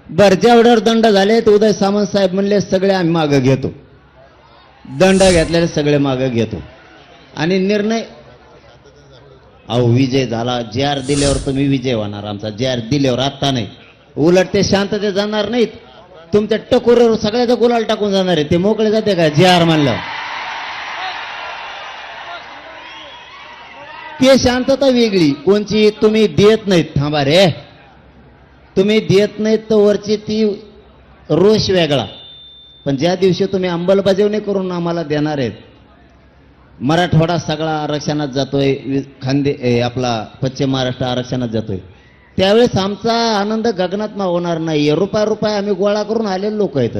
बर जेवढ्यावर दंड झाले तर उदय सामंत साहेब म्हणले सगळे आम्ही मागं घेतो, दंड घेतलेले सगळे मागं घेतो आणि निर्णय अहो विजय झाला. जे आर दिल्यावर तुम्ही विजय होणार आमचा, जे आर दिल्यावर आत्ता नाही. उलट ते शांतते जाणार नाहीत, तुमच्या टकोरीवर सगळ्याचा गुलाल टाकून जाणार आहे. ते मोकळे जाते का जे आर म्हणलं? ते शांतता वेगळी कोणची तुम्ही देत नाहीत. थांबा रे, तुम्ही देत नाहीत तर वरची ती रोष वेगळा. पण ज्या दिवशी तुम्ही अंमलबजावणी करून आम्हाला देणार आहेत, मराठवाडा सगळा आरक्षणात जातोय, आपला पश्चिम महाराष्ट्र आरक्षणात जातोय, त्यावेळेस आमचा आनंद गगनात मावणार नाही. रुपया रुपया आम्ही गोळा करून आलेले लोक आहेत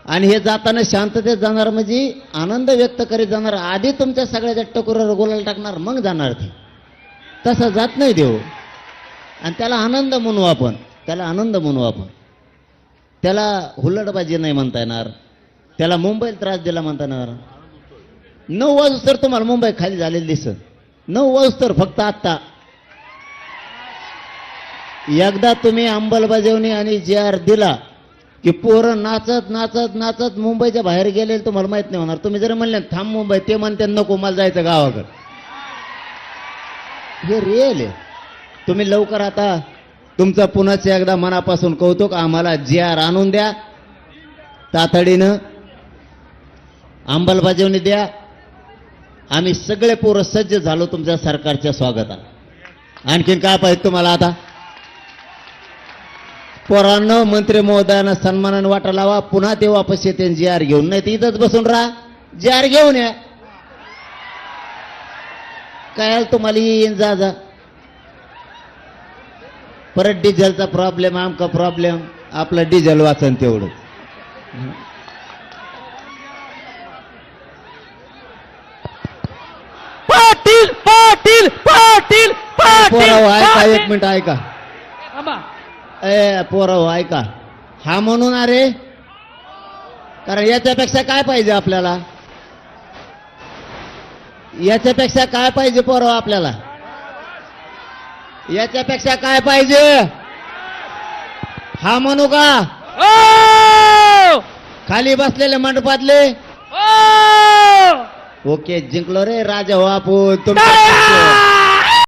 आणि हे जाताना शांततेत जाणार म्हणजे आनंद व्यक्त करीत जाणार. आधी तुमच्या सगळ्याच्या टकोरीवर गोलाल टाकणार मग जाणार. ते तसं जात नाही देव. आणि त्याला आनंद म्हणू आपण, त्याला आनंद म्हणू आपण. त्याला हुल्लडबाजी नाही म्हणता येणार, त्याला मुंबईला त्रास दिला म्हणता येणार. 9 वाजता तर तुम्हाला मुंबई खाली झालेली दिसत. 9 वाजता तर फक्त आत्ता एकदा तुम्ही अंमलबजावणी आणि जे आर दिला की पोरं नाचत नाचत नाचत मुंबईच्या बाहेर गेले, तुम्हाला माहित नाही होणार. तुम्ही जर म्हणले थांब मुंबई, ते म्हणते नको मला जायचं गावाकडे. हे रिअल आहे. तुम्ही लवकर आता तुमचं पुन्हाच एकदा मनापासून कौतुक, आम्हाला जे आर आणून द्या, तातडीनं अंमलबजावणी द्या. आम्ही सगळे पोरं सज्ज झालो तुमच्या सरकारच्या स्वागताला. आणखीन काय पाहिजे तुम्हाला? आता पोरांनो, मंत्री महोदयांना सन्मानाने वाटा लावा. पुन्हा ते वापस येते जी आर घेऊन, नाही तर इथंच बसून राहा. जी आर घेऊन या. काय तुम्हाला येईन जा जा. परत डिझेलचा प्रॉब्लेम, आमका प्रॉब्लेम. आपलं डिझेल वाचन तेवढं. पाटील पाटील पाटील पोराव ऐका, पाटील एक मिनिट ऐका. पोराव ऐका. हा म्हणून अरे, कारण याच्यापेक्षा काय पाहिजे आपल्याला? याच्यापेक्षा काय पाहिजे पोराव आपल्याला? याच्यापेक्षा काय पाहिजे? हा म्हणू का? खाली बसलेले मंडपातले ओके, जिंकलो रे राजा हो आपण.